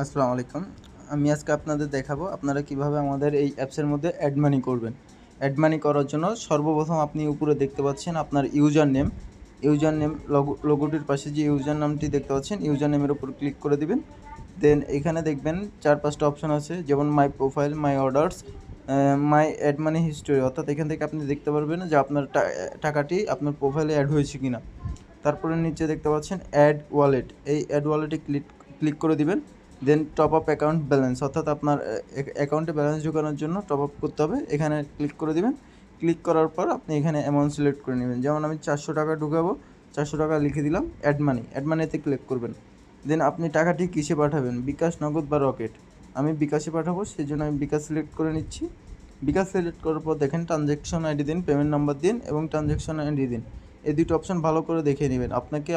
আসসালামু আলাইকুম। আমি আজকে আপনাদের দেখাবো আপনারা কিভাবে আমাদের এই অ্যাপসের মধ্যে অ্যাড মানি করবেন। অ্যাড মানি করার জন্য সর্বপ্রথম আপনি উপরে দেখতে পাচ্ছেন আপনার ইউজার নেম লোগোটির পাশে যে ইউজার নামটি দেখতে পাচ্ছেন, ইউজার নেমের উপর ক্লিক করে দিবেন। দেন এখানে দেখবেন 4-5টা অপশন আছে, যেমন my profile, my orders, my add money history. অর্থাৎ এখান থেকে আপনি দেখতে পারবেন যে আপনার টাকাটি আপনার প্রোফাইলে অ্যাড হয়েছে কিনা। তারপরে নিচে দেখতে পাচ্ছেন অ্যাড ওয়ালেট, এই অ্যাড ওয়ালেটে ক্লিক করে দিবেন। দেন টপ আপ অ্যাকাউন্ট ব্যালেন্স, অর্থাৎ আপনার অ্যাকাউন্টে ব্যালেন্স ঢোকানোর জন্য টপ আপ করতে হবে, এখানে ক্লিক করে দিবেন। ক্লিক করার পর আপনি এখানে অ্যামাউন্ট সিলেক্ট করে নেবেন, যেমন আমি 400 টাকা ঢুকাবো, 400 টাকা লিখে দিলাম। অ্যাড মানিতে ক্লিক করবেন। দেন আপনি টাকাটি কিসে পাঠাবেন, বিকাশ, নগদ বা রকেট। আমি বিকাশে পাঠাবো, সেই জন্য আমি বিকাশ সিলেক্ট করে নিচ্ছি। বিকাশ সিলেক্ট করার পর দেখেন ট্রানজ্যাকশন আইডি দিন, পেমেন্ট নাম্বার দিন এবং ট্রানজ্যাকশন আইডি দিন। এই দুটো অপশন ভালো করে দেখে নেবেন।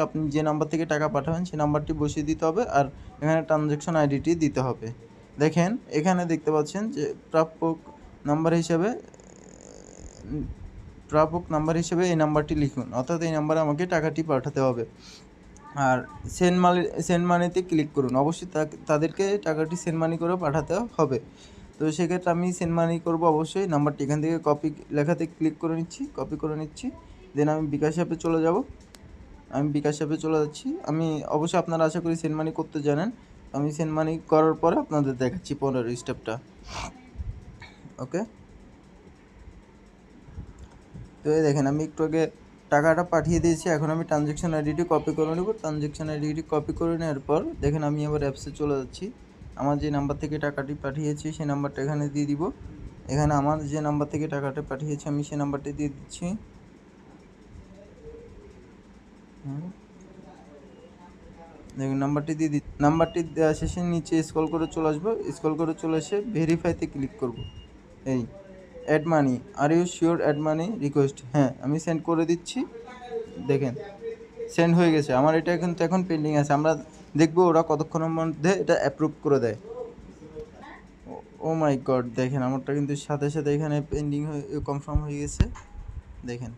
আপনি যে নাম্বার থেকে টাকা পাঠাবেন সেই নাম্বারটি বসিয়ে দিতে হবে, আর এখানে ট্রানজ্যাকশন আইডিটি দিতে হবে। দেখেন এখানে দেখতে পাচ্ছেন যে প্রাপক নাম্বার হিসেবে এই নাম্বারটি লিখুন, অর্থাৎ এই নাম্বারে আমাকে টাকাটি পাঠাতে হবে। আর সেন্ড মানিতে ক্লিক করুন, অবশ্যই তাদেরকে টাকাটি সেন্ড মানি করে পাঠাতে হবে। তো সেক্ষেত্রে আমি সেন্ড মানি করবো, অবশ্যই নাম্বারটি এখান থেকে লেখাতে ক্লিক করে নিচ্ছি, কপি করে নিচ্ছি। দেন আমি বিকাশ অ্যাপে চলে যাচ্ছি। আমি অবশ্যই আপনারা আশা করি সেন্ড মানি করতে জানেন। আমি সেন্ড মানি করার পরে আপনাদের দেখাচ্ছি পরের স্টেপটা। ওকে, তো এই দেখেন আমি একটু আগে টাকাটা পাঠিয়ে দিয়েছি। এখন আমি ট্রানজ্যাকশন আইডিটি কপি করে নেব। ট্রানজ্যাকশন আইডিটি কপি করে নেওয়ার পর দেখেন আমি আবার অ্যাপসে চলে যাচ্ছি। আমার যে নাম্বার থেকে টাকাটি পাঠিয়েছি সেই নাম্বারটা এখানে দিয়ে দিব। এখানে আমার যে নাম্বার থেকে টাকাটা পাঠিয়েছি আমি সেই নাম্বারটি দিয়ে দিচ্ছি। দেখুন নাম্বারটি দেওয়া শেষে নিচে স্ক্রল করে চলে এসে ভেরিফাইতে ক্লিক করব। এই add money, are you sure add money request, হ্যাঁ আমি সেন্ড করে দিচ্ছি। দেখেন সেন্ড হয়ে গেছে। আমার এটা কিন্তু এখন পেন্ডিং আছে, আমরা দেখব ওরা কতক্ষণের মধ্যে এটা অ্যাপ্রুভ করে দেয়। ও মাই গড, দেখেন আমারটা কিন্তু সাথে সাথে এখানে পেন্ডিং হয়ে কনফার্ম হয়ে গেছে। দেখেন